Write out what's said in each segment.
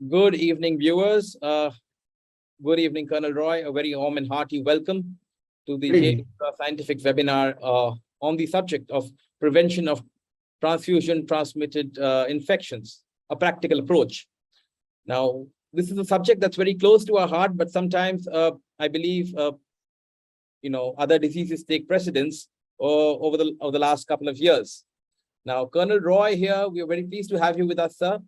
Good evening, viewers. Good evening, Colonel Roy. A very warm and hearty welcome to the Mitra Scientific Webinar on the subject of prevention of transfusion-transmitted infections, a practical approach. Now, this is a subject that's very close to our heart, but sometimes I believe other diseases take precedence over the last couple of years. Now, Colonel Roy here, we are very pleased to have you with us, sir.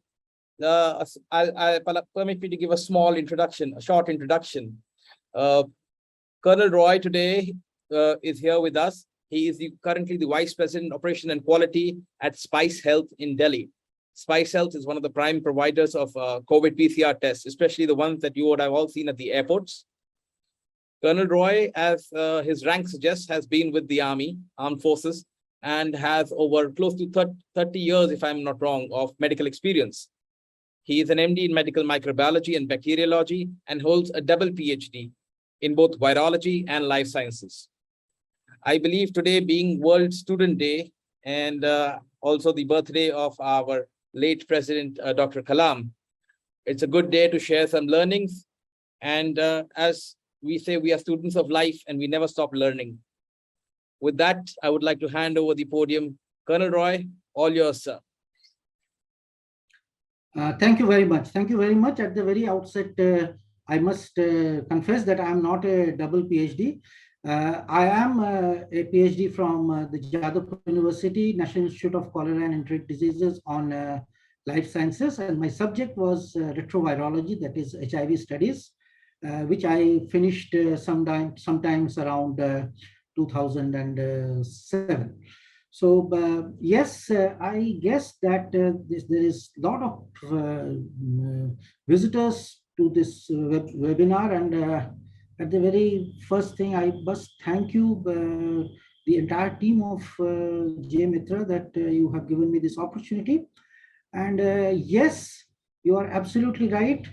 Permit me to give a small introduction, a short introduction. Colonel Roy today is here with us. He is currently the Vice President, Operation and Quality at Spice Health in Delhi. Spice Health is one of the prime providers of COVID PCR tests, especially the ones that you would have all seen at the airports. Colonel Roy, as his rank suggests, has been with the Armed Forces, and has over close to 30 years, if I'm not wrong, of medical experience. He is an MD in medical microbiology and bacteriology and holds a double PhD in both virology and life sciences. I believe today being World Student Day and also the birthday of our late President, Dr. Kalam, it's a good day to share some learnings. And as we say, we are students of life and we never stop learning. With that, I would like to hand over the podium. Colonel Roy, all yours, sir. Thank you very much. Thank you very much. At the very outset, I must confess that I am not a double PhD. I am a PhD from the Jadavpur University, National Institute of Cholera and Enteric Diseases on life sciences. And my subject was retrovirology, that is HIV studies, which I finished sometimes around 2007. So yes, I guess that there is a lot of visitors to this webinar, and at the very first thing, I must thank you, the entire team of JMitra, that you have given me this opportunity. And yes, you are absolutely right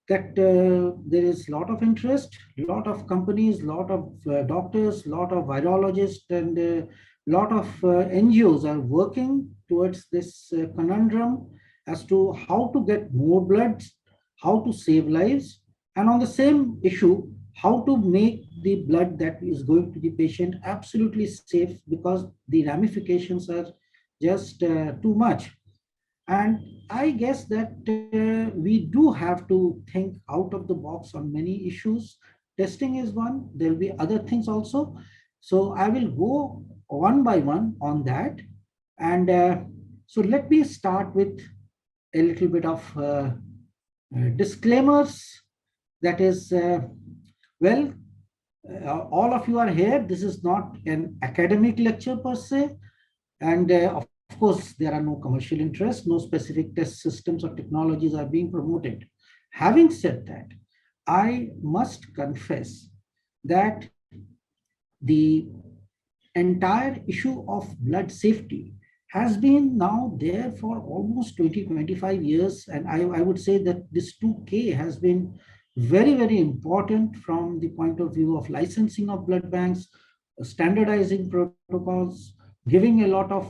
that there is a lot of interest, a lot of companies, a lot of doctors, a lot of virologists, and a lot of NGOs are working towards this conundrum as to how to get more blood, how to save lives, and on the same issue, how to make the blood that is going to the patient absolutely safe, because the ramifications are just too much. And I guess that we do have to think out of the box on many issues. Testing is one, there will be other things also. So I will go one by one on that. And so let me start with a little bit of disclaimers. That is, all of you are here. This is not an academic lecture per se. And of course, there are no commercial interests, no specific test systems or technologies are being promoted. Having said that, I must confess that the entire issue of blood safety has been now there for almost 25 years. And I would say that this 2K has been very, very important from the point of view of licensing of blood banks, standardizing protocols, giving a lot of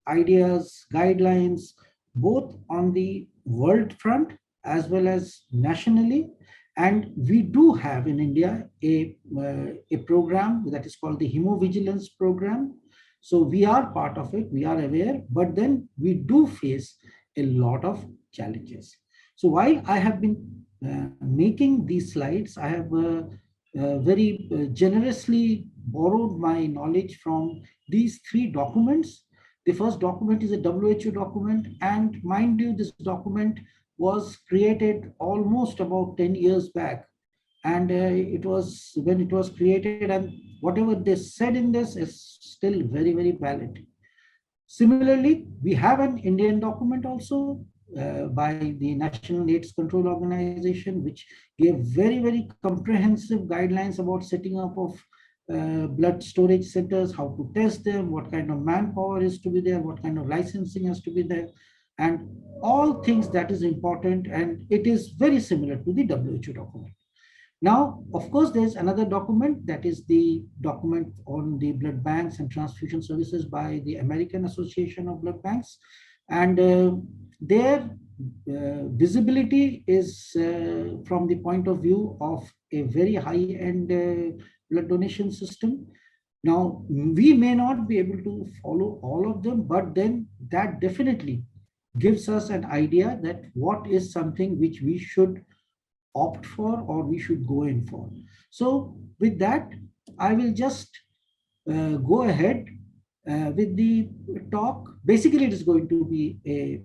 ideas, guidelines, both on the world front as well as nationally. And we do have in India a program that is called the Hemovigilance program. So we are part of it, we are aware, but then we do face a lot of challenges. So while I have been making these slides, I have very generously borrowed my knowledge from these three documents. The first document is a WHO document, and mind you, this document was created almost about 10 years back. And it was when it was created, and whatever they said in this is still very, very valid. Similarly, we have an Indian document also by the National AIDS Control Organization, which gave very, very comprehensive guidelines about setting up of blood storage centers, how to test them, what kind of manpower is to be there, what kind of licensing has to be there, and all things that is important. And it is very similar to the WHO document. Now, of course, there's another document, that is the document on the blood banks and transfusion services by the American Association of Blood Banks. And there visibility is from the point of view of a very high-end blood donation system. Now, we may not be able to follow all of them, but then that definitely gives us an idea that what is something which we should opt for or we should go in for. So with that, I will just go ahead with the talk. Basically, it is going to be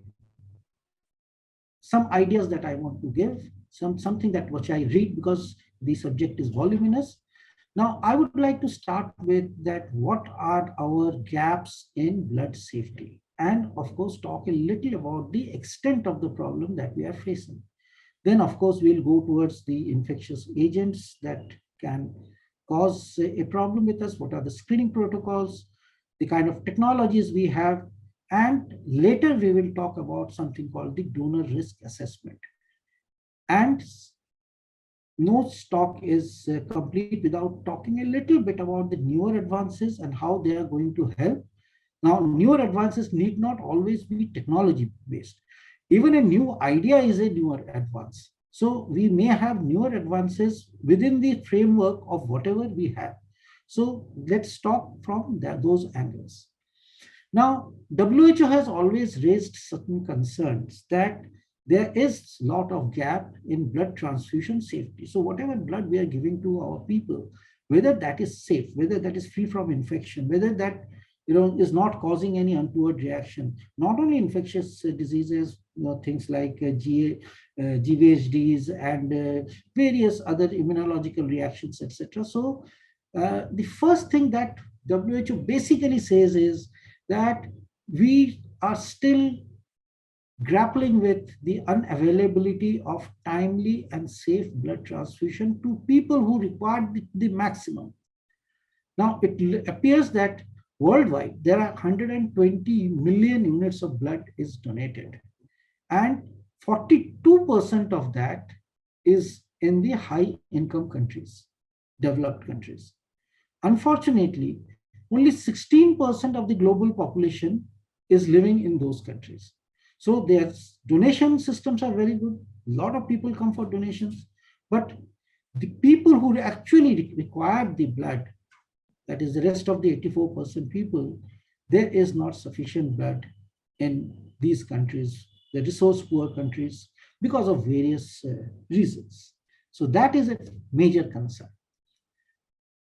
some ideas that I want to give, something that which I read because the subject is voluminous. Now, I would like to start with that. What are our gaps in blood safety? And of course, talk a little about the extent of the problem that we are facing. Then, of course, we'll go towards the infectious agents that can cause a problem with us. What are the screening protocols, the kind of technologies we have, and later we will talk about something called the donor risk assessment. And no talk is complete without talking a little bit about the newer advances and how they are going to help. Now, newer advances need not always be technology based. Even a new idea is a newer advance. So we may have newer advances within the framework of whatever we have. So let's talk from those angles. Now, WHO has always raised certain concerns that there is a lot of gap in blood transfusion safety. So whatever blood we are giving to our people, whether that is safe, whether that is free from infection, whether that is not causing any untoward reaction, not only infectious diseases, things like GVHDs and various other immunological reactions, etc. So the first thing that WHO basically says is that we are still grappling with the unavailability of timely and safe blood transfusion to people who require the maximum. Now, it appears that worldwide, there are 120 million units of blood is donated, and 42% of that is in the high-income countries, developed countries. Unfortunately, only 16% of the global population is living in those countries. So their donation systems are very good. A lot of people come for donations, but the people who actually require the blood, that is the rest of the 84% people, there is not sufficient blood in these countries, the resource poor countries, because of various reasons. So that is a major concern.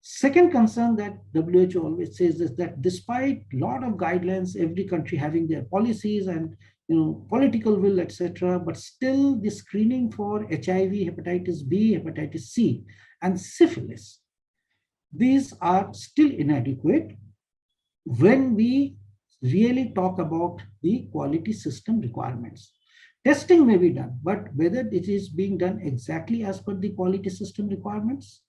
Second concern that WHO always says is that despite a lot of guidelines, every country having their policies and political will, etc., but still the screening for HIV, hepatitis B, hepatitis C, and syphilis, these are still inadequate when we really talk about the quality system requirements. Testing may be done, but whether it is being done exactly as per the quality system requirements,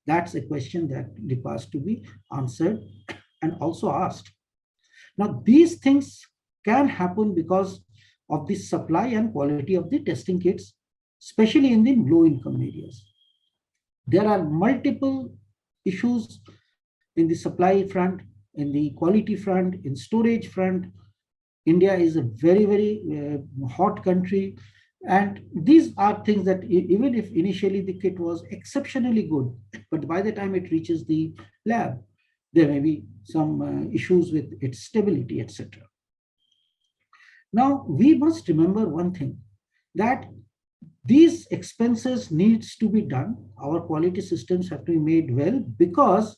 that's a question that requires to be answered and also asked. Now, these things can happen because of the supply and quality of the testing kits, especially in the low-income areas. There are multiple issues in the supply front, in the quality front, in storage front. India is a very, very hot country. And these are things that even if initially the kit was exceptionally good, but by the time it reaches the lab, there may be some issues with its stability, etc. Now, we must remember one thing, that these expenses needs to be done. Our quality systems have to be made well, because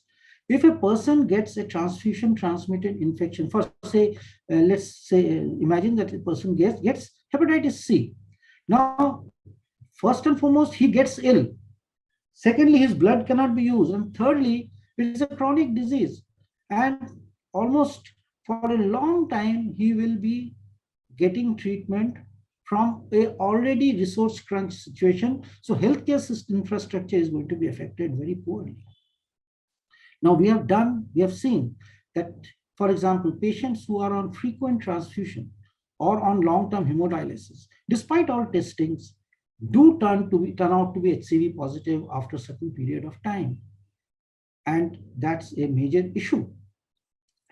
if a person gets a transfusion transmitted infection, for say, let's say, imagine that a person gets hepatitis C. Now, first and foremost, he gets ill. Secondly, his blood cannot be used. And thirdly, it is a chronic disease. And almost for a long time, he will be getting treatment from a already resource crunch situation. So healthcare system infrastructure is going to be affected very poorly. Now, we have seen that, for example, patients who are on frequent transfusion or on long-term hemodialysis, despite all testings, do turn out to be HCV positive after a certain period of time. And that's a major issue.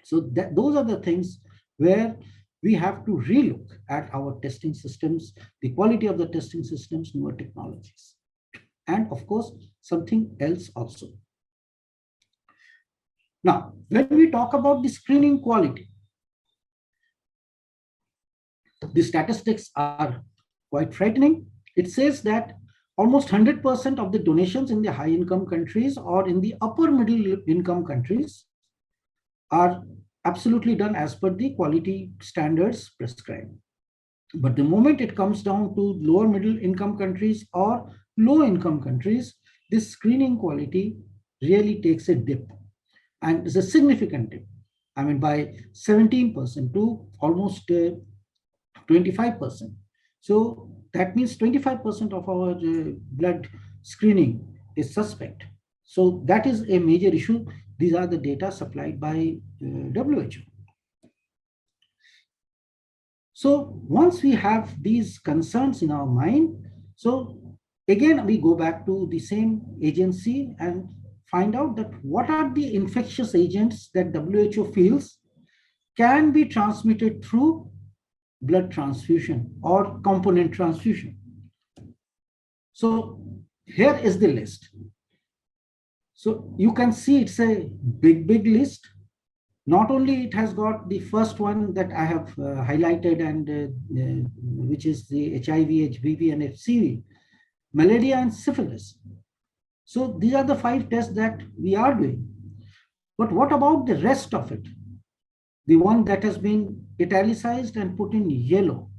So those are the things where we have to relook at our testing systems, the quality of the testing systems, newer technologies, and of course, something else also. Now, when we talk about the screening quality, the statistics are quite frightening. It says that almost 100% of the donations in the high income countries or in the upper middle income countries are absolutely done as per the quality standards prescribed. But the moment it comes down to lower middle income countries or low income countries, this screening quality really takes a dip, and it's a significant dip. I mean, by 17% to almost 25%. So that means 25% of our blood screening is suspect. So that is a major issue. These are the data supplied by WHO. So once we have these concerns in our mind, so again, we go back to the same agency and find out that what are the infectious agents that WHO feels can be transmitted through blood transfusion or component transfusion. So here is the list. So you can see it's a big list. Not only it has got the first one that I have highlighted, and which is the HIV, HBV, and HCV, malaria and syphilis. So these are the 5 tests that we are doing. But what about the rest of it? The one that has been italicized and put in yellow.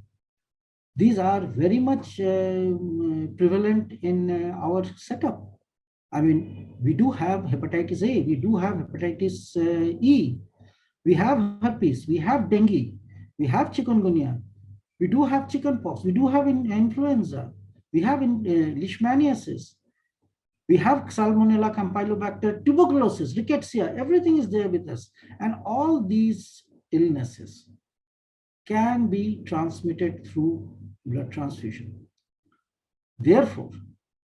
These are very much prevalent in our setup. I mean, we do have hepatitis A, we do have hepatitis E, we have herpes, we have dengue, we have chikungunya, we do have chickenpox, we do have influenza, we have leishmaniasis, we have Salmonella, Campylobacter, tuberculosis, rickettsia, everything is there with us. And all these illnesses can be transmitted through blood transfusion. Therefore,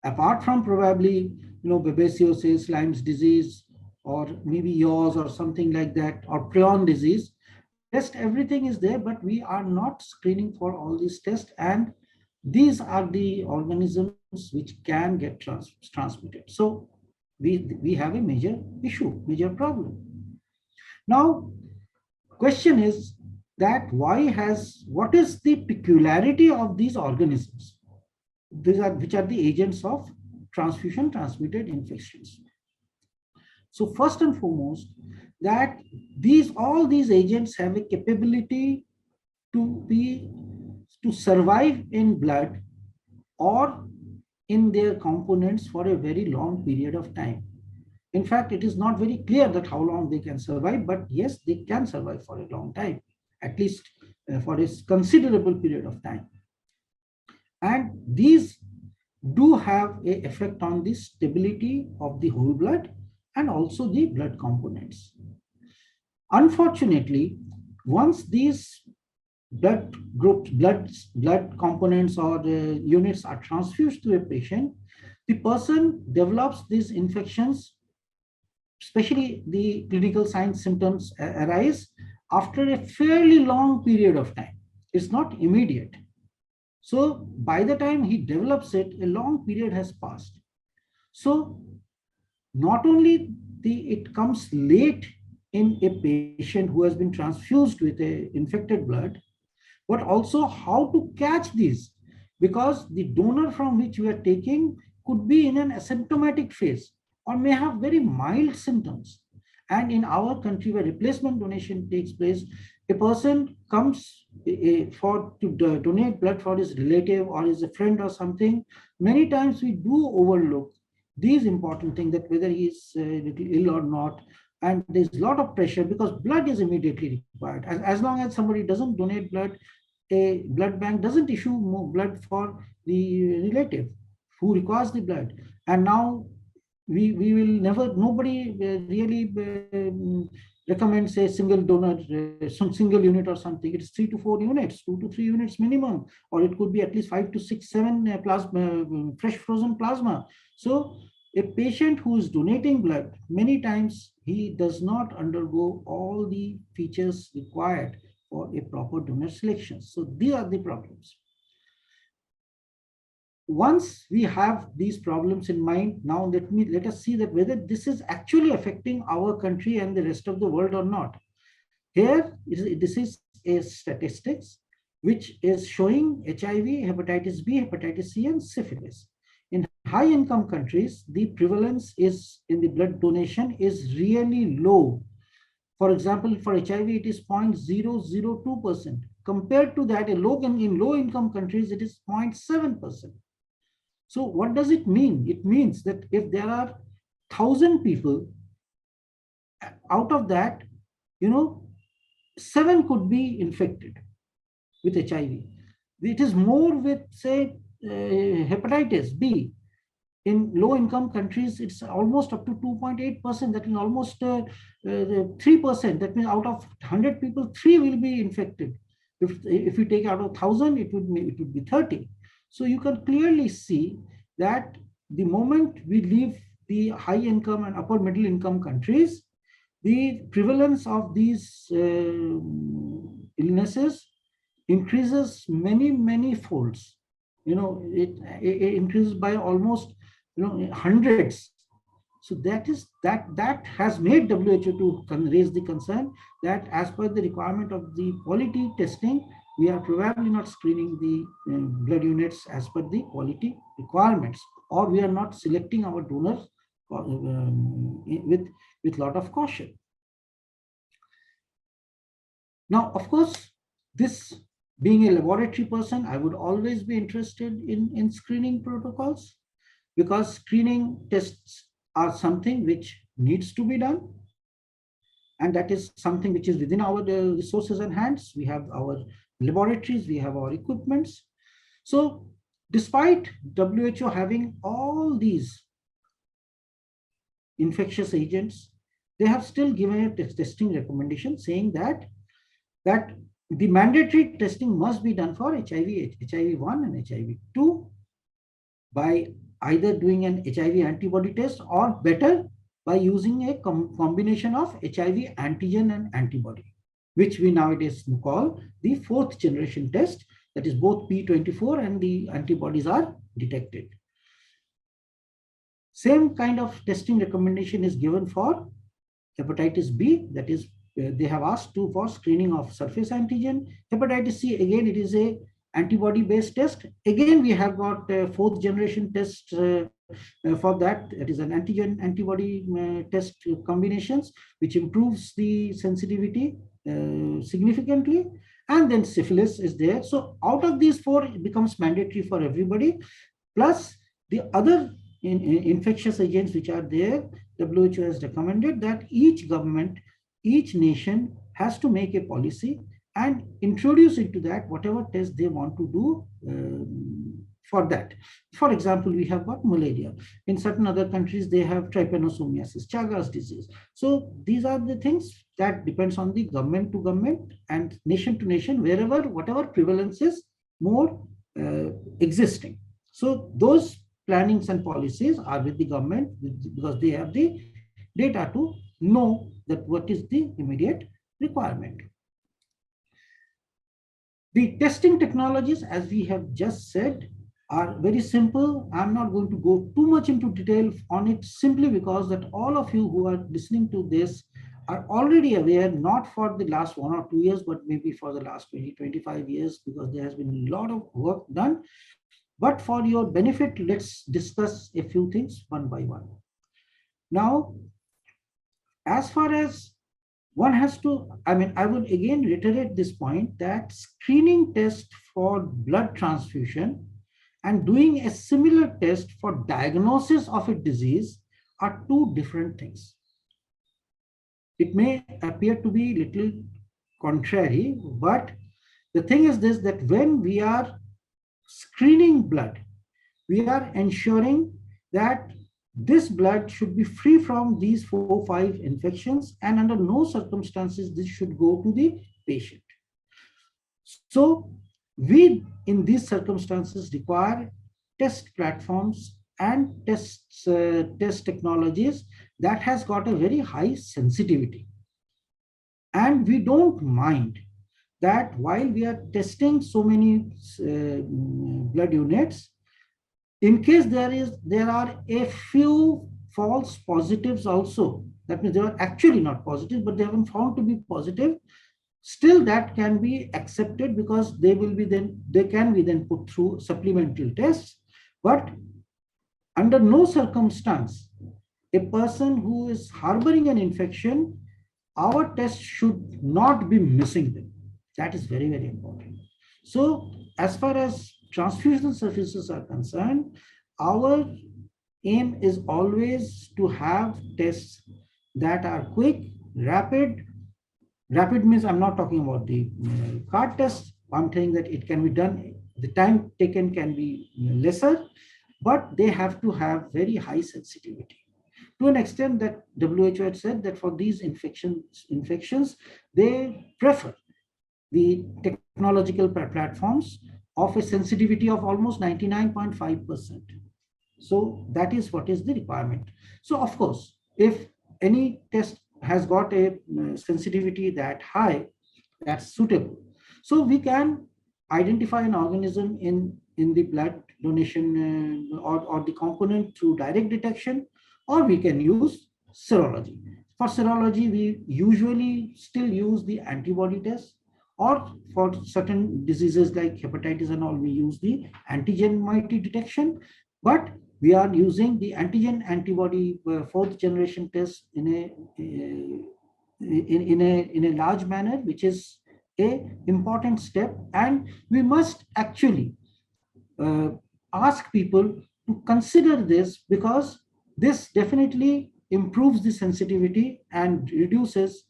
apart from probably, babesiosis, Lyme's disease, or maybe yaws or something like that, or prion disease, everything is there, but we are not screening for all these tests, and these are the organisms which can get transmitted. So we have a major issue, major problem. Now, question is that what is the peculiarity of these organisms? Which are the agents of transfusion transmitted infections. So first and foremost, that all these agents have a capability to survive in blood or in their components for a very long period of time. In fact, it is not very clear that how long they can survive, but yes, they can survive for a long time, at least for a considerable period of time. And these do have an effect on the stability of the whole blood and also the blood components. Unfortunately, once these blood groups, blood components or units are transfused to a patient, the person develops these infections, especially the clinical signs, symptoms arise after a fairly long period of time. It's not immediate. So by the time he develops it, a long period has passed. So not only it comes late in a patient who has been transfused with a infected blood, but also how to catch these, because the donor from which we are taking could be in an asymptomatic phase or may have very mild symptoms. And in our country where replacement donation takes place, a person comes to donate blood for his relative or his friend or something. Many times we do overlook these important things, that whether he is ill or not. And there's a lot of pressure because blood is immediately required. As long as somebody doesn't donate blood, a blood bank doesn't issue more blood for the relative who requires the blood. And now we will never, nobody really recommends a single donor, some single unit or something. It's 3 to 4 units, 2 to 3 units minimum, or it could be at least 5 to 6, 7 plasma, fresh frozen plasma. So a patient who is donating blood, many times he does not undergo all the features required for a proper donor selection. So these are the problems. Once we have these problems in mind, now let us see that whether this is actually affecting our country and the rest of the world or not. Here, this is a statistics which is showing HIV, hepatitis B, hepatitis C, and syphilis. In high-income countries, the prevalence is in the blood donation is really low. For example, for HIV, it is 0.002%. Compared to that, in low-income countries, it is 0.7%. So what does it mean? It means that if there are 1,000 people, out of that, 7 could be infected with HIV. It is more with, say, hepatitis B. In low-income countries, it's almost up to 2.8%. That means almost 3%. That means out of 100 people, 3 will be infected. If you take out of 1,000, it would be 30. So you can clearly see that the moment we leave the high-income and upper-middle-income countries, the prevalence of these illnesses increases many folds. It increases by almost hundreds. So that has made WHO to raise the concern that as per the requirement of the quality testing, we are probably not screening the blood units as per the quality requirements, or we are not selecting our donors with lot of caution. Now, of course, this being a laboratory person, I would always be interested in screening protocols, because screening tests are something which needs to be done. And that is something which is within our resources and hands. We have our laboratories, we have our equipments. So despite WHO having all these infectious agents, they have still given a testing recommendation saying that the mandatory testing must be done for HIV-1 and HIV-2 by either doing an HIV antibody test, or better, by using a combination of HIV antigen and antibody, which we nowadays call the 4th generation test. That is both P24 and the antibodies are detected. Same kind of testing recommendation is given for hepatitis B. That is, they have asked for screening of surface antigen. Hepatitis C, again, it is a antibody-based test. Again, we have got a 4th generation test for that. It is an antigen antibody test combinations, which improves the sensitivity significantly. And then syphilis is there. So out of these 4, it becomes mandatory for everybody. Plus the other infectious agents which are there, WHO has recommended that each government, each nation has to make a policy and introduce into that whatever test they want to do for that. For example, we have got malaria. In certain other countries, they have trypanosomiasis, Chagas disease. So these are the things that depends on the government to government and nation to nation, whatever prevalence is more existing. So those plannings and policies are with the government, because they have the data to know that what is the immediate requirement. The testing technologies, as we have just said, are very simple. I'm not going to go too much into detail on it, simply because that all of you who are listening to this are already aware, not for the last 1 or 2 years, but maybe for the last 20-25 years, because there has been a lot of work done. But for your benefit, let's discuss a few things one by one. Now, as far as one has to, I would again reiterate this point that screening test for blood transfusion and doing a similar test for diagnosis of a disease are 2 different things. It may appear to be a little contrary, but the thing is this, that when we are screening blood, we are ensuring that this blood should be free from these 4 or 5 infections, and under no circumstances this should go to the patient. So we, in these circumstances, require test platforms and test technologies that has got a very high sensitivity. And we don't mind that while we are testing so many blood units, in case there are a few false positives also, that means they are actually not positive, but they have been found to be positive, still that can be accepted because they can be then put through supplemental tests. But under no circumstance, a person who is harboring an infection, our test should not be missing them. That is very, very important. So as far as transfusion services are concerned, our aim is always to have tests that are quick, rapid. Rapid means I'm not talking about the card test. I'm saying that it can be done, the time taken can be lesser, but they have to have very high sensitivity. To an extent that WHO had said that for these infections, they prefer the technological platforms of a sensitivity of almost 99.5%. So that is what is the requirement. So of course, if any test has got a sensitivity that high, that's suitable. So we can identify an organism in the blood donation or the component through direct detection, or we can use serology. For serology, we usually still use the antibody test, or for certain diseases like hepatitis and all, we use the antigen moiety detection. But we are using the antigen antibody fourth generation test in a large manner, which is a important step, and we must actually uh, ask people to consider this, because this definitely improves the sensitivity and reduces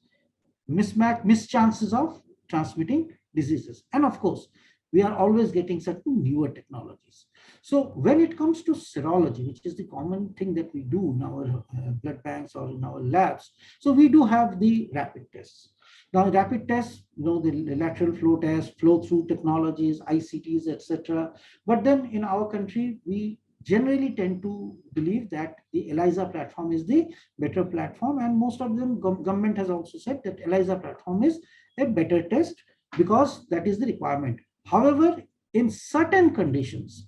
mischances of transmitting diseases. And of course, we are always getting certain newer technologies. So when it comes to serology, which is the common thing that we do in our blood banks or in our labs, so we do have the rapid tests. Now, rapid tests, the lateral flow test, flow through technologies, ICTs, etc. But then in our country, we generally tend to believe that the ELISA platform is the better platform, and most of them, government has also said that ELISA platform is a better test because that is the requirement. However, in certain conditions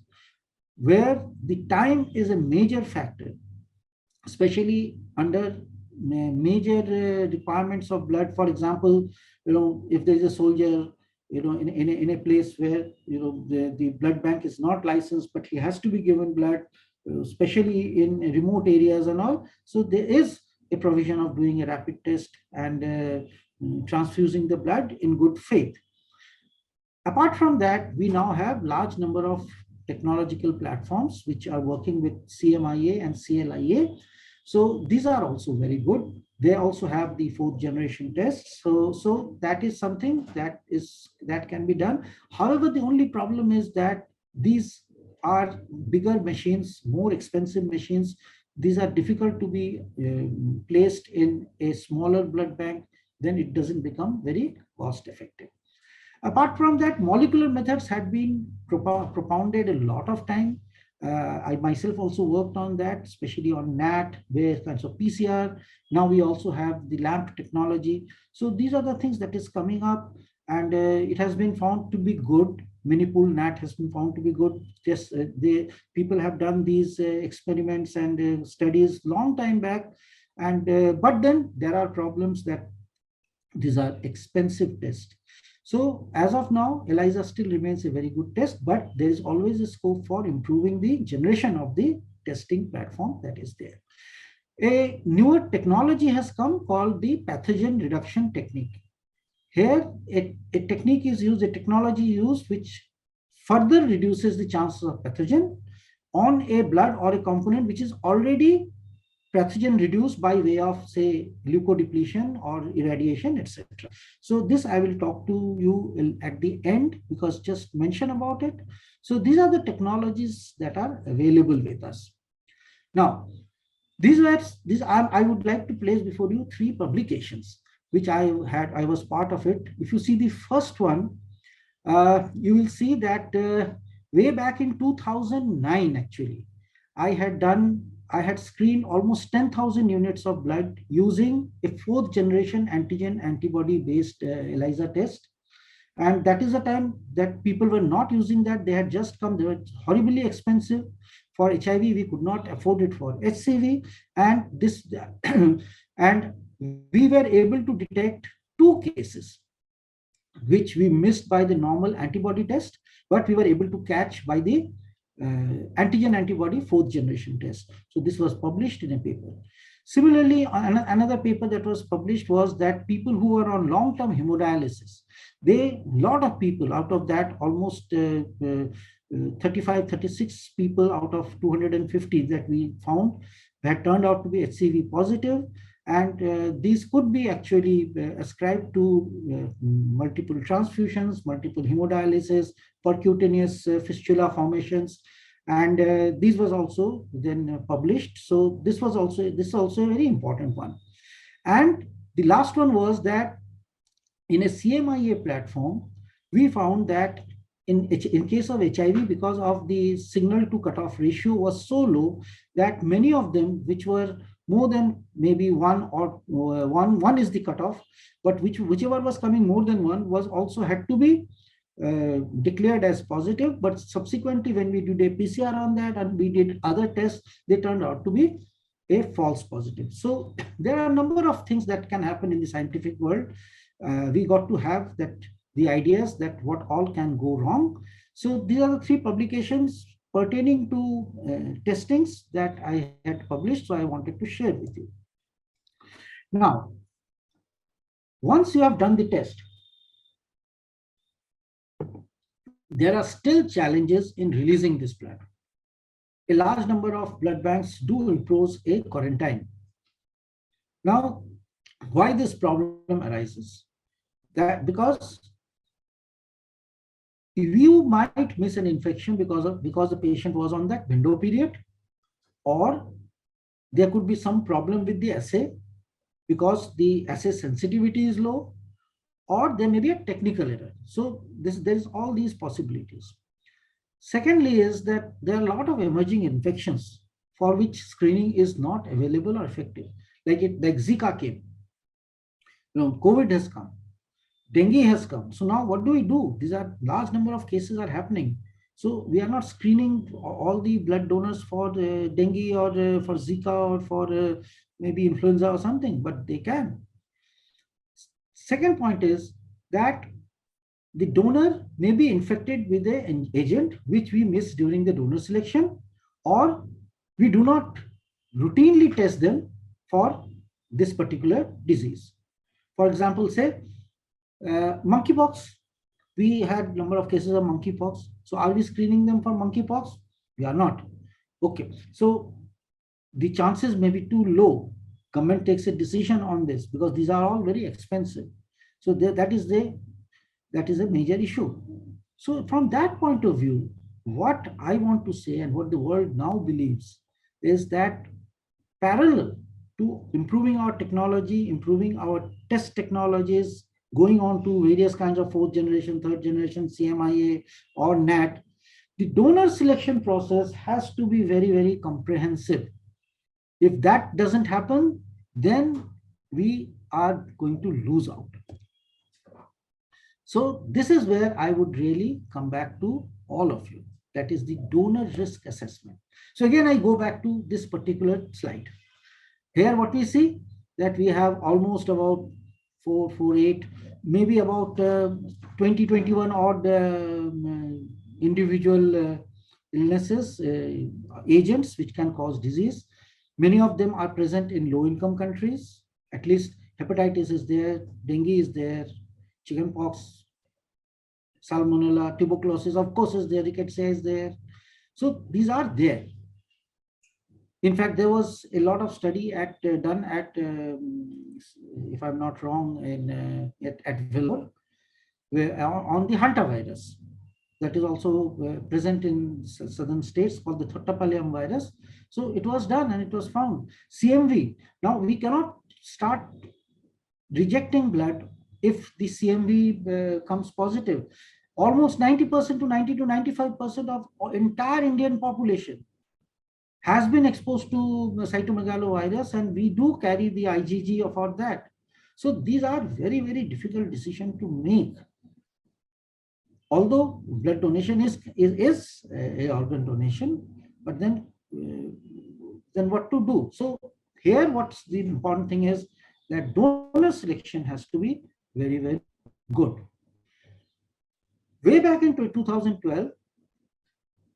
where the time is a major factor, especially under major requirements of blood, for example, if there is a soldier, in a place where, the blood bank is not licensed, but he has to be given blood, especially in remote areas and all. So there is a provision of doing a rapid test and transfusing the blood in good faith. Apart from that, we now have large number of technological platforms which are working with CMIA and CLIA. So these are also very good. They also have the fourth generation tests. So that is something that can be done. However, the only problem is that these are bigger machines, more expensive machines. These are difficult to be placed in a smaller blood bank. Then it doesn't become very cost effective. Apart from that, molecular methods had been propounded a lot of time. I myself also worked on that, especially on NAT, various kinds of PCR. Now we also have the LAMP technology. So these are the things that is coming up, and it has been found to be good. Minipool NAT has been found to be good. Just people have done these experiments and studies long time back, and but then there are problems that these are expensive tests. So as of now, ELISA still remains a very good test, but there is always a scope for improving the generation of the testing platform that is there. A newer technology has come called the pathogen reduction technique. Here, a technique is used, a technology used which further reduces the chances of pathogen on a blood or a component which is already pathogen reduced by way of, say, leukodepletion or irradiation, etc. So this I will talk to you at the end, because just mention about it. So these are the technologies that are available with us. Now, I would like to place before you three publications which I was part of it. If you see the first one, you will see that way back in 2009, actually, I had screened almost 10,000 units of blood using a fourth generation antigen antibody based ELISA test. And that is the time that people were not using that. They had just come, they were horribly expensive. For HIV, we could not afford it for HCV. And this, and we were able to detect 2 cases, which we missed by the normal antibody test, but we were able to catch by the antigen antibody 4th generation test. So this was published in a paper. Similarly, another paper that was published was that people who were on long-term hemodialysis, lot of people out of that, almost 35, 36 people out of 250 that we found had turned out to be HCV positive. And these could be actually ascribed to multiple transfusions, multiple hemodialysis, percutaneous fistula formations. And these was also then published. So this is also a very important one. And the last one was that in a CMIA platform, we found that in case of HIV, because of the signal to cutoff ratio was so low that many of them, which were more than maybe one is the cutoff, but whichever was coming more than one was also had to be declared as positive. But subsequently, when we did a PCR on that and we did other tests, they turned out to be a false positive. So there are a number of things that can happen in the scientific world. We got to have the ideas that what all can go wrong. So these are the 3 publications pertaining to testings that I had published. So I wanted to share with you. Now, once you have done the test, there are still challenges in releasing this blood. A large number of blood banks do impose a quarantine. Now, why this problem arises? That because you might miss an infection because the patient was on that window period, or there could be some problem with the assay because the assay sensitivity is low, or there may be a technical error. So there is all these possibilities. Secondly is that there are a lot of emerging infections for which screening is not available or effective. Like Zika came, COVID has come, dengue has come. So now what do we do? These are large number of cases are happening. So we are not screening all the blood donors for dengue or for Zika or for maybe influenza or something, but they can. Second point is that the donor may be infected with an agent which we miss during the donor selection, or we do not routinely test them for this particular disease. For example, say monkeypox. We had number of cases of monkeypox. So are we screening them for monkeypox? We are not. Okay. So the chances may be too low. Government takes a decision on this because these are all very expensive. So that is a major issue. So from that point of view, what I want to say and what the world now believes is that parallel to improving our technology, improving our test technologies, going on to various kinds of 4th generation, 3rd generation, CMIA or NAT, the donor selection process has to be very, very comprehensive. If that doesn't happen, then we are going to lose out. So this is where I would really come back to all of you. That is the donor risk assessment. So again, I go back to this particular slide. Here what we see that we have almost about 448, maybe about 20-21 odd individual illnesses, agents which can cause disease. Many of them are present in low-income countries. At least hepatitis is there, dengue is there, chickenpox, salmonella, tuberculosis, of course, is there, rickettsia is there. So these are there. In fact, there was a lot of study done at, if I'm not wrong, at Vellore, on the hantavirus. That is also present in southern states called the Thottapalayam virus. So it was done and it was found. CMV. Now we cannot start rejecting blood if the CMV comes positive. Almost 90% to 90 to 95% of entire Indian population has been exposed to cytomegalovirus, and we do carry the IgG for that. So these are very, very difficult decisions to make. although blood donation is a organ donation, but then what to do? So here, what's the important thing is that donor selection has to be very, very good. Way back in 2012,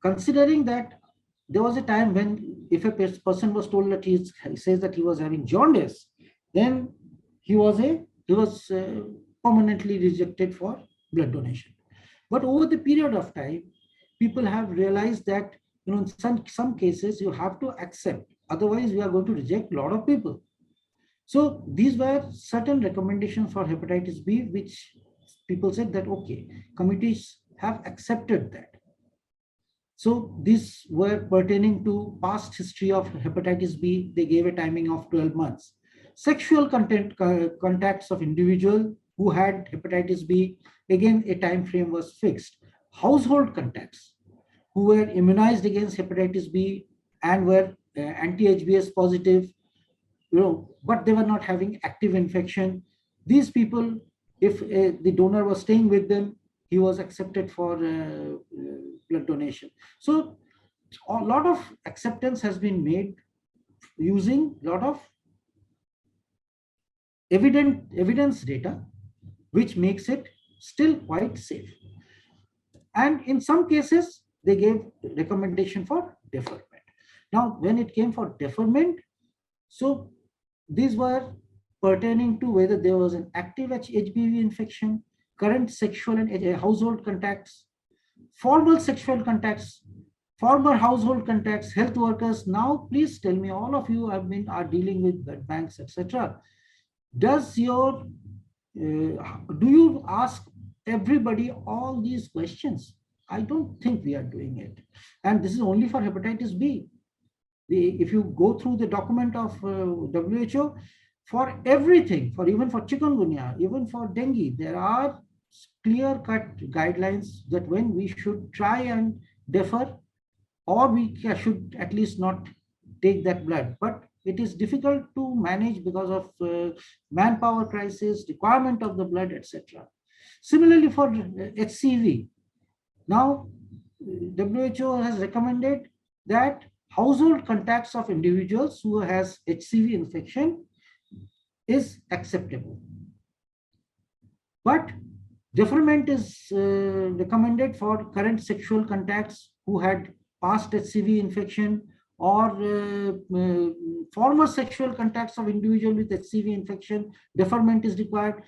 considering that there was a time when if a person was told that he says that he was having jaundice, then he was permanently rejected for blood donation. But over the period of time, people have realized that in some cases you have to accept, otherwise we are going to reject a lot of people. So these were certain recommendations for hepatitis B, which people said that okay, committees have accepted that. So these were pertaining to past history of hepatitis B. They gave a timing of 12 months. Sexual contacts of individual who had hepatitis B, again, a time frame was fixed. Household contacts who were immunized against hepatitis B and were anti-HBs positive, but they were not having active infection. These people, if the donor was staying with them, he was accepted for blood donation. So a lot of acceptance has been made using a lot of evidence data, which makes it still quite safe. And in some cases, they gave recommendation for deferment. Now, when it came for deferment, so these were pertaining to whether there was an active HBV infection, current sexual and household contacts, formal sexual contacts, former household contacts, health workers. Now, please tell me, all of you are dealing with blood banks, etc. Do you ask everybody all these questions? I don't think we are doing it. And this is only for hepatitis B. If you go through the document of WHO, for everything, even for chikungunya, even for dengue, there are clear-cut guidelines that when we should try and defer, or we should at least not take that blood. But it is difficult to manage because of manpower crisis, requirement of the blood, etc. Similarly, for HCV, now WHO has recommended that household contacts of individuals who has HCV infection is acceptable. But deferment is recommended for current sexual contacts who had past HCV infection, or former sexual contacts of individual with HCV infection. Deferment is required.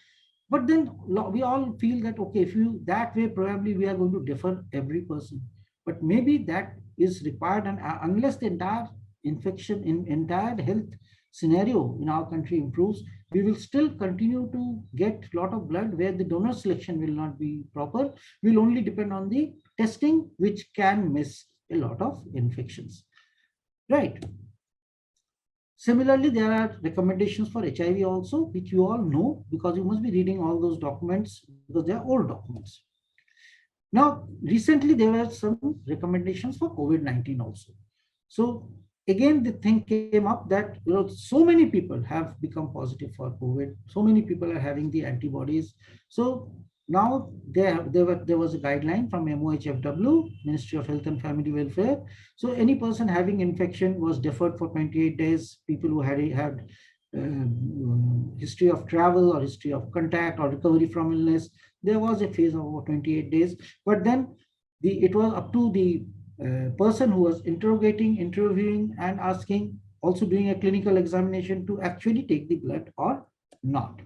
But then we all feel that, okay, if you that way, probably we are going to defer every person. But maybe that is required, and unless the entire entire health scenario in our country improves, we will still continue to get a lot of blood where the donor selection will not be proper. We'll only depend on the testing, which can miss a lot of infections. Right. Similarly, there are recommendations for HIV also, which you all know because you must be reading all those documents because they are old documents. Now, recently there were some recommendations for COVID-19 also. So again, the thing came up that so many people have become positive for COVID. So many people are having the antibodies. So now there was a guideline from MOHFW, Ministry of Health and Family Welfare. So any person having infection was deferred for 28 days. People who had history of travel or history of contact or recovery from illness, there was a phase of over 28 days. But then it was up to the person who was interviewing and asking, also doing a clinical examination to actually take the blood or not.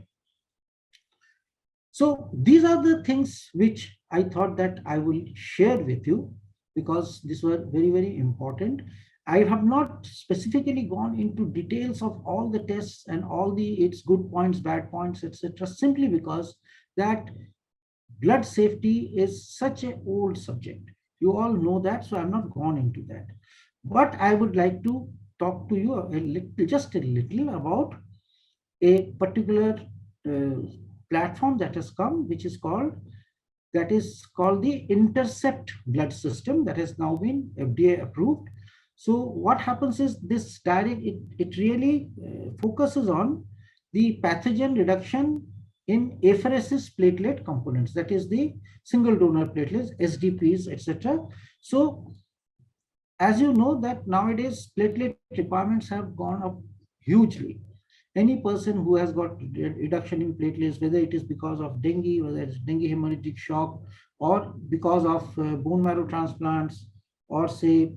So these are the things which I thought that I will share with you because these were very, very important. I have not specifically gone into details of all the tests and all its good points, bad points, etc. simply because that blood safety is such an old subject. You all know that, so I'm not gone into that. But I would like to talk to you just a little about a particular platform that has come, which is called the Intercept blood system that has now been FDA approved. So what happens is this it really focuses on the pathogen reduction in apheresis platelet components, that is the single donor platelets, SDPs, etc. So as you know that nowadays platelet requirements have gone up hugely. Any person who has got reduction in platelets, whether it is because of dengue, whether it's dengue hemorrhagic shock, or because of bone marrow transplants, or say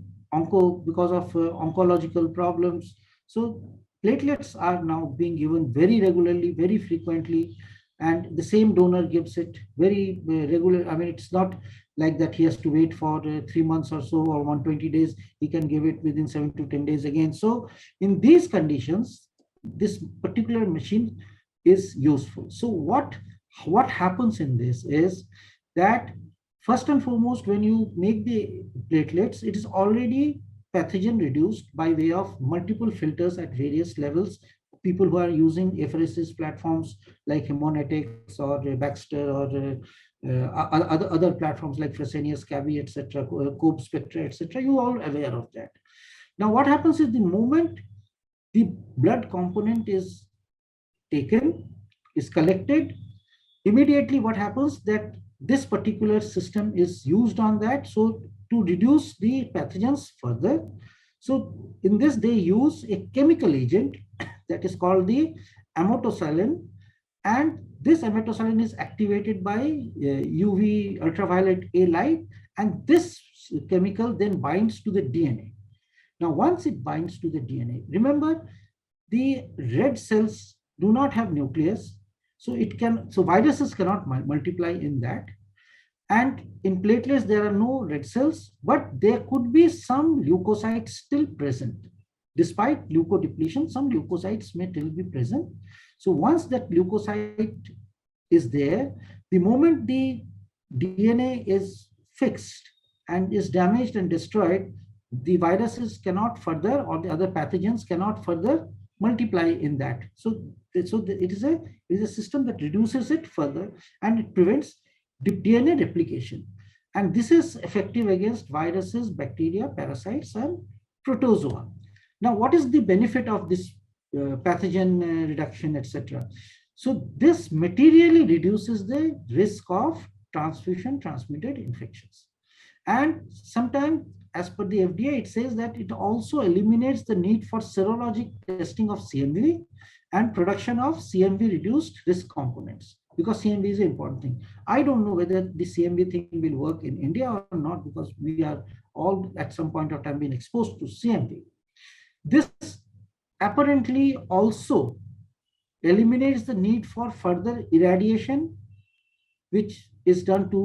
because of oncological problems. So platelets are now being given very regularly, very frequently, and the same donor gives it very regular. I mean, it's not like that he has to wait for 3 months or so, or 120 days. He can give it within 7 to 10 days again. So in these conditions, this particular machine is useful. So what happens in this is that first and foremost, when you make the platelets, it is already pathogen reduced by way of multiple filters at various levels. People who are using apheresis platforms like Haemonetics or Baxter or other platforms like Fresenius, Cavi, etc., Cope, Spectra, etc., you are all aware of that. Now, what happens is the moment the blood component is taken, is collected, immediately what happens that this particular system is used on that, so to reduce the pathogens further. So in this, they use a chemical agent that is called the amotocillin, and this amotocillin is activated by UV ultraviolet A light, and this chemical then binds to the DNA. Now, once it binds to the DNA, remember the red cells do not have nucleus, so viruses cannot multiply in that. And in platelets, there are no red cells, but there could be some leukocytes still present. Despite leukodepletion, some leukocytes may still be present. So once that leukocyte is there, the moment the DNA is fixed and is damaged and destroyed, the viruses cannot further, or the other pathogens cannot further multiply in that. So it is a system that reduces it further, and it prevents DNA replication. And this is effective against viruses, bacteria, parasites, and protozoa. Now, what is the benefit of this pathogen reduction, etc.? So this materially reduces the risk of transfusion transmitted infections. And sometimes, as per the FDA, it says that it also eliminates the need for serologic testing of CMV and production of CMV reduced risk components, because CMV is an important thing. I don't know whether the CMV thing will work in India or not, because we are all at some point of time being exposed to CMV. This apparently also eliminates the need for further irradiation, which is done to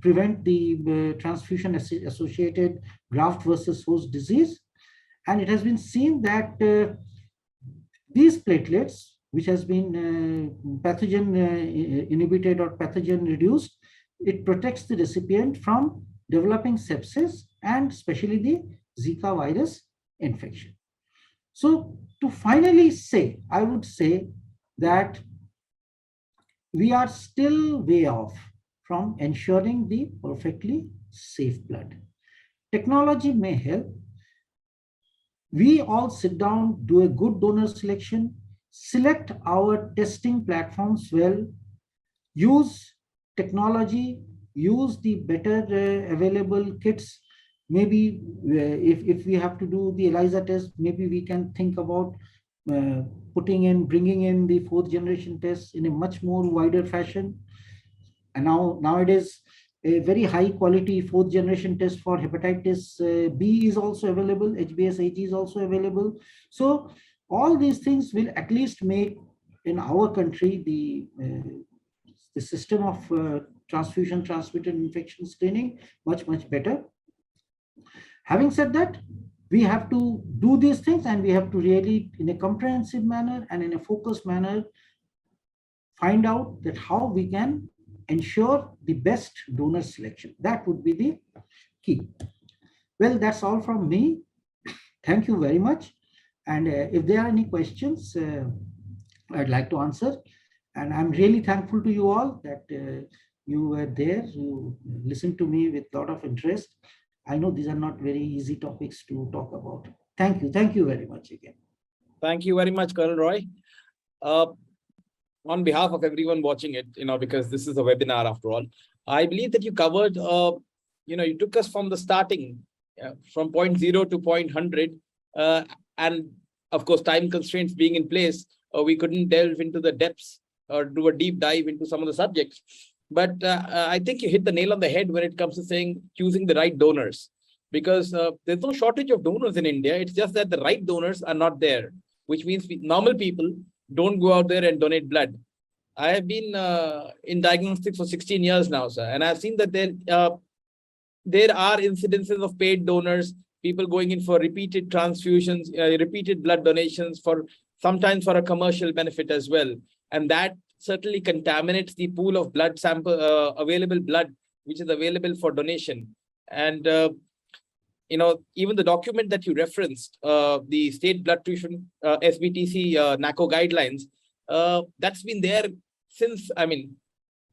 prevent the transfusion associated graft versus host disease. And it has been seen that these platelets, which has been pathogen inhibited or pathogen reduced, it protects the recipient from developing sepsis and especially the Zika virus infection. So to finally say, I would say that we are still way off from ensuring the perfectly safe blood. Technology may help. We all sit down, do a good donor selection, select our testing platforms well, use technology, use the better available kits. Maybe if we have to do the ELISA test, maybe we can think about bringing in the 4th generation tests in a much more wider fashion. And nowadays, a very high quality 4th generation test for hepatitis B is also available. HBsAg is also available. So all these things will at least make in our country the system of transfusion transmitted infection screening much better. Having said that, we have to do these things, and we have to really, in a comprehensive manner and in a focused manner, find out that how we can ensure the best donor selection. That would be the key. Well, that's all from me. Thank you very much. And if there are any questions, I'd like to answer. And I'm really thankful to you all that you were there, you listened to me with a lot of interest. I know these are not very easy topics to talk about. Thank you. Thank you very much again. Thank you very much, Colonel Roy. on behalf of everyone watching it, because this is a webinar after all, I believe that you covered, you took us from the starting, from point 0 to point 100, and of course, time constraints being in place, we couldn't delve into the depths or do a deep dive into some of the subjects. But I think you hit the nail on the head when it comes to saying choosing the right donors, because there's no shortage of donors in India. It's just that the right donors are not there, which means normal people don't go out there and donate blood. I have been in diagnostics for 16 years now, sir, and I've seen that there are incidences of paid donors, people going in for repeated transfusions, repeated blood donations, for sometimes for a commercial benefit as well, and that certainly contaminates the pool of blood sample, available blood which is available for donation. And even the document that you referenced, the state blood transfusion SBTC NACO guidelines, that's been there since,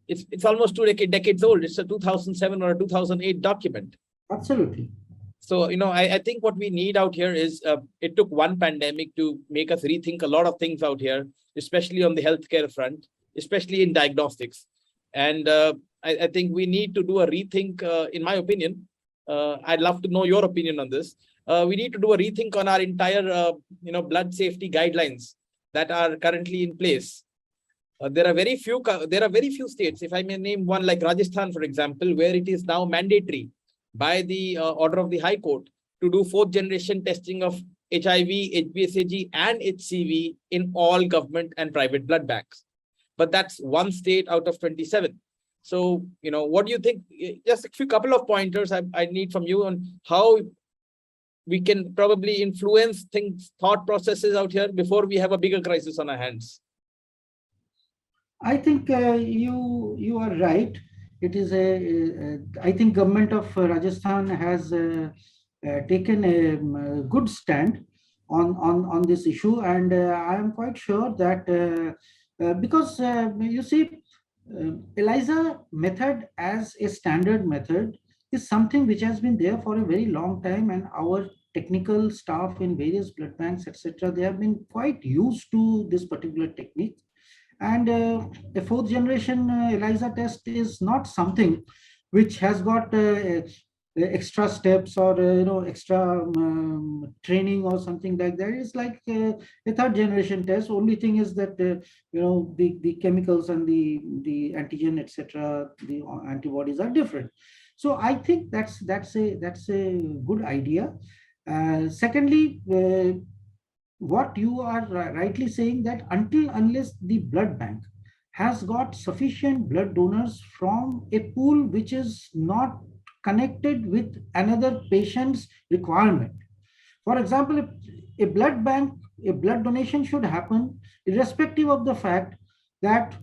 it's almost 2 decades old. It's a 2007 or a 2008 document. Absolutely. So, I think what we need out here is, it took one pandemic to make us rethink a lot of things out here, especially on the healthcare front, especially in diagnostics. And I think we need to do a rethink, in my opinion. I'd love to know your opinion on this. We need to do a rethink on our entire, blood safety guidelines that are currently in place. There are very few states, if I may name one, like Rajasthan, for example, where it is now mandatory by the order of the High Court to do 4th generation testing of HIV, HBsAg, and HCV in all government and private blood banks. But that's one state out of 27. So, what do you think? Just a couple of pointers I need from you on how we can probably influence thought processes out here before we have a bigger crisis on our hands. I think you are right. It is I think government of Rajasthan has taken a good stand on this issue, and I am quite sure that because you see, ELISA method as a standard method is something which has been there for a very long time, and our technical staff in various blood banks, etc., they have been quite used to this particular technique. And a 4th generation ELISA test is not something which has got extra steps or extra training or something like that. It's like a 3rd generation test. Only thing is that the chemicals and the antigen, etc., the antibodies are different. So I think that's a good idea. Secondly, what you are rightly saying, that unless the blood bank has got sufficient blood donors from a pool which is not connected with another patient's requirement. For example, a blood donation should happen irrespective of the fact that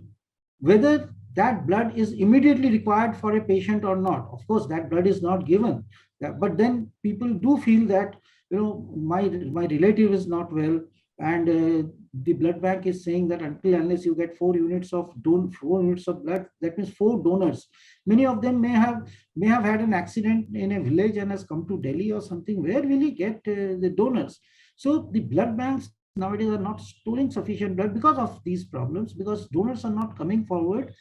whether that blood is immediately required for a patient or not. Of course, that blood is not given, but then people do feel that my relative is not well, and the blood bank is saying that unless you get 4 units of blood, that means 4 donors. Many of them may have had an accident in a village and has come to Delhi or something. Where will he get the donors? So the blood banks nowadays are not storing sufficient blood because of these problems, because donors are not coming forward,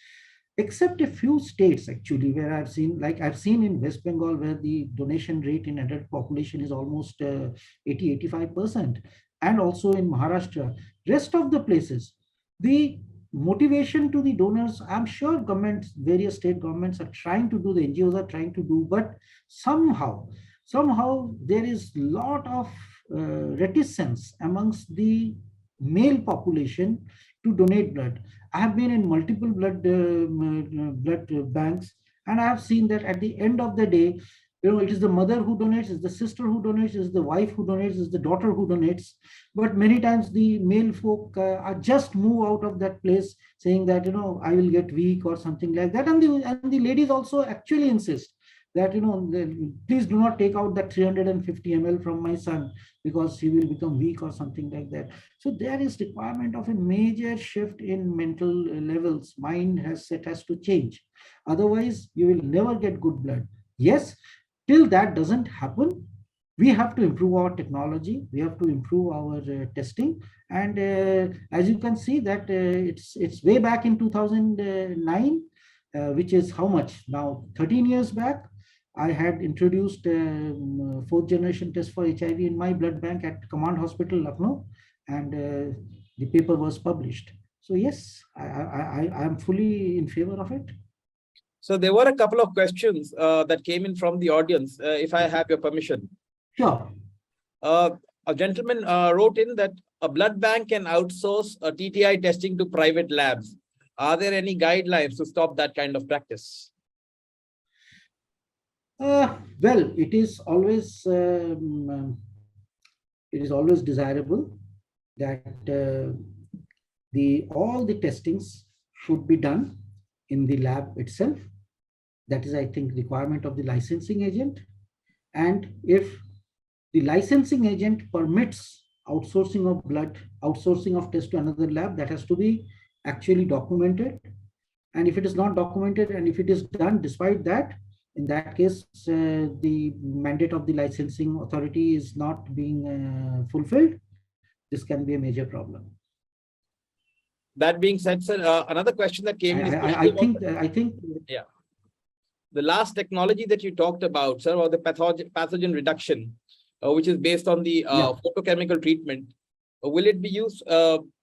except a few states actually, where I've seen in West Bengal, where the donation rate in adult population is almost 80-85%, and also in Maharashtra. Rest of the places, the motivation to the donors, I'm sure various state governments are trying to do, the NGOs are trying to do, but somehow there is a lot of reticence amongst the male population to donate blood. I have been in multiple blood banks, and I have seen that at the end of the day, it is the mother who donates, it's the sister who donates, it's the wife who donates, it's the daughter who donates. But many times the male folk are just move out of that place saying that, I will get weak or something like that. And the ladies also actually insist that, please do not take out that 350 ml from my son, because he will become weak or something like that. So there is requirement of a major shift in mental levels. Mind has to change. Otherwise, you will never get good blood. Yes, till that doesn't happen, we have to improve our technology, we have to improve our testing. And as you can see that it's way back in 2009, which is how much now, 13 years back, I had introduced fourth generation test for HIV in my blood bank at Command Hospital, Lucknow, and the paper was published. So yes, I am fully in favor of it. So there were a couple of questions that came in from the audience, if I have your permission. Sure. A gentleman wrote in that a blood bank can outsource a TTI testing to private labs. Are there any guidelines to stop that kind of practice? Well, it is always desirable that all the testings should be done in the lab itself. That is, I think, requirement of the licensing agent. And if the licensing agent permits outsourcing of blood, outsourcing of test to another lab, that has to be actually documented. And if it is not documented, and if it is done despite that, in that case, the mandate of the licensing authority is not being fulfilled, this can be a major problem. That being said, sir, another question that came in. I think. Yeah. The last technology that you talked about, sir, was the pathogen reduction, which is based on the photochemical treatment. Will it be used,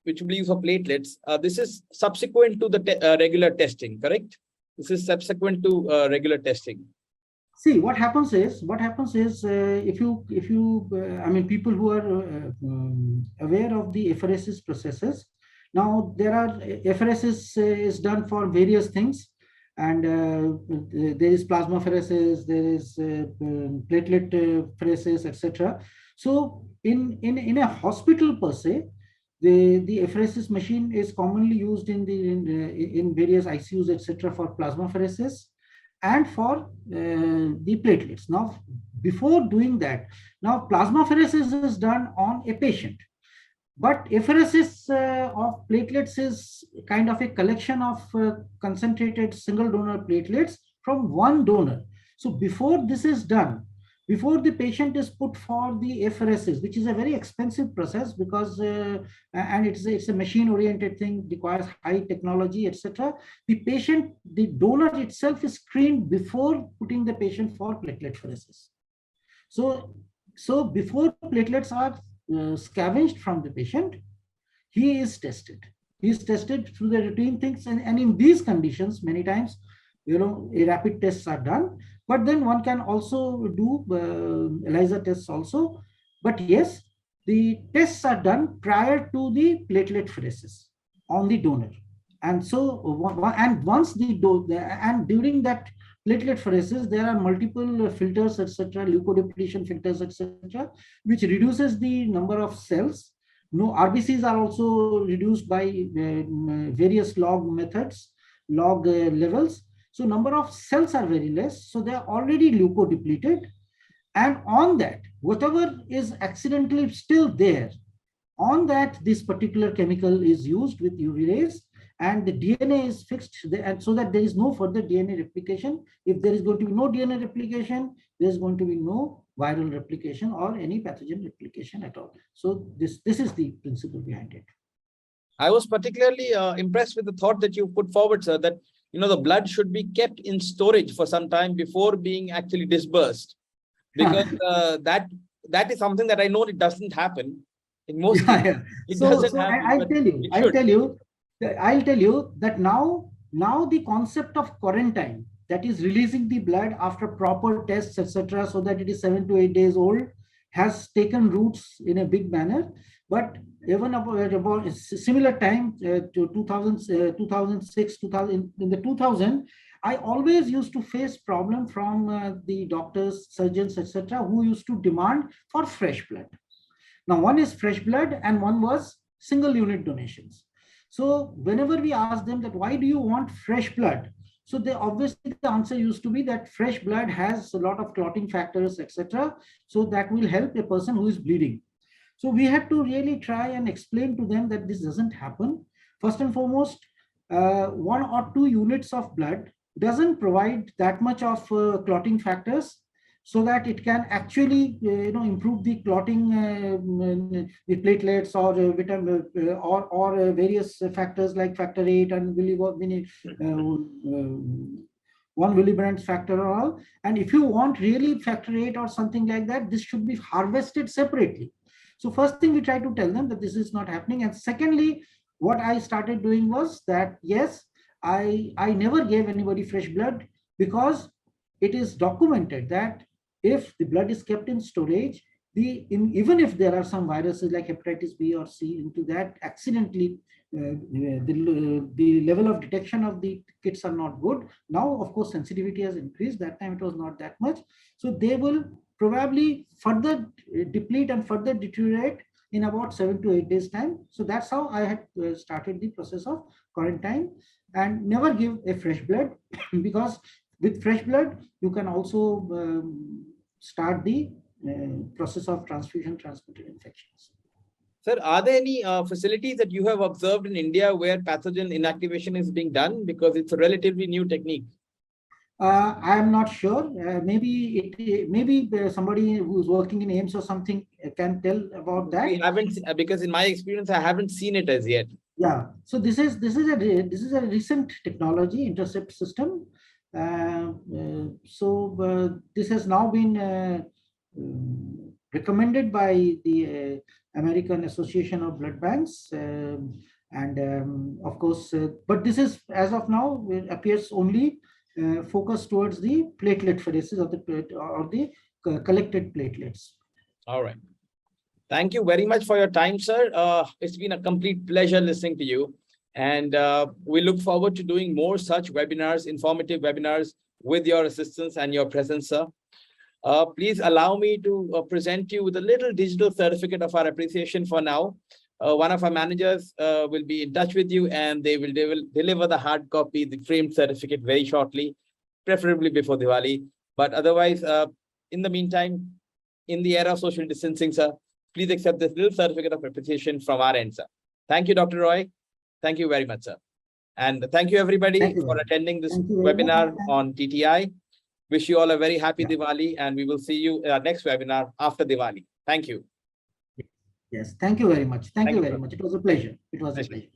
which will be used for platelets? This is subsequent to the regular testing, correct? This is subsequent to regular testing. See, what happens is if you I mean, people who are aware of the apheresis processes. Now there are apheresis is done for various things, and there is plasmapheresis, there is platelet apheresis, etc. So in a hospital per se, the apheresis machine is commonly used in various ICUs, etc., for plasmapheresis and for the platelets. Now, before doing that, now plasmapheresis is done on a patient, but apheresis of platelets is kind of a collection of concentrated single donor platelets from one donor. So before this is done, before the patient is put for the apheresis, which is a very expensive process because and it's a machine oriented thing, requires high technology, etc. The donor itself is screened before putting the patient for platelet apheresis. So before platelets are scavenged from the patient, he is tested. He is tested through the routine things, and in these conditions, many times, rapid tests are done. But then one can also do ELISA tests also. But yes, the tests are done prior to the platelet apheresis on the donor. And so, once and during that platelet apheresis, there are multiple filters, etc., leukodepletion filters, etc., which reduces the number of cells. No, RBCs are also reduced by various log methods, log levels. So number of cells are very less. So they are already leukodepleted. And on that, whatever is accidentally still there, on that, this particular chemical is used with UV rays, and the DNA is fixed, and so that there is no further DNA replication. If there is going to be no DNA replication, there is going to be no viral replication or any pathogen replication at all. So this is the principle behind it. I was particularly impressed with the thought that you put forward, sir, that the blood should be kept in storage for some time before being actually disbursed, because that is something that I know it doesn't happen in most cases. It doesn't happen. I'll tell you that now the concept of quarantine, that is releasing the blood after proper tests, etc., so that it is 7 to 8 days old, has taken roots in a big manner. But even about a similar time to 2006, 2000, in the 2000, I always used to face problem from the doctors, surgeons, etc., who used to demand for fresh blood. Now, one is fresh blood and one was single unit donations. So whenever we ask them that, why do you want fresh blood? So they obviously, the answer used to be that fresh blood has a lot of clotting factors, etc. So that will help a person who is bleeding. So we had to really try and explain to them that this doesn't happen. First and foremost, 1 or 2 units of blood doesn't provide that much of clotting factors. so that it can actually improve the clotting, the platelets, or vitamin, or various factors like factor 8 and 1 Willebrand's factor or all. And if you want really factor 8 or something like that, this should be harvested separately. So first thing, we try to tell them that this is not happening. And secondly, what I started doing was that, yes, I never gave anybody fresh blood, because it is documented that if the blood is kept in storage, even if there are some viruses like hepatitis B or C into that, accidentally, the level of detection of the kits are not good. Now, of course, sensitivity has increased. That time it was not that much. So they will probably further deplete and further deteriorate in about 7 to 8 days time. So that's how I had started the process of quarantine, and never give a fresh blood because with fresh blood, you can also start the process of transfusion-transmitted infections. Sir, are there any facilities that you have observed in India where pathogen inactivation is being done? Because it's a relatively new technique. I am not sure. Maybe somebody who's working in AIMS or something can tell about that. We haven't, because in my experience, I haven't seen it as yet. Yeah. So this is a recent technology, intercept system. This has now been recommended by the American Association of Blood Banks, of course, but this is, as of now, it appears only focused towards the platelet pheresis or the collected platelets. All right. Thank you very much for your time, sir. It's been a complete pleasure listening to you. And we look forward to doing more such webinars, informative webinars with your assistance and your presence, sir. Please allow me to present you with a little digital certificate of our appreciation for now. One of our managers will be in touch with you, and they will deliver the hard copy, the framed certificate, very shortly, preferably before Diwali. But otherwise, in the meantime, in the era of social distancing, sir, please accept this little certificate of appreciation from our end, sir. Thank you, Dr. Roy. Thank you very much, sir. And thank you, everybody, for attending this webinar on TTI. Wish you all a very happy Diwali, and we will see you in our next webinar after Diwali. Thank you. Yes, thank you very much. Thank you very much. It was a pleasure. It was a pleasure.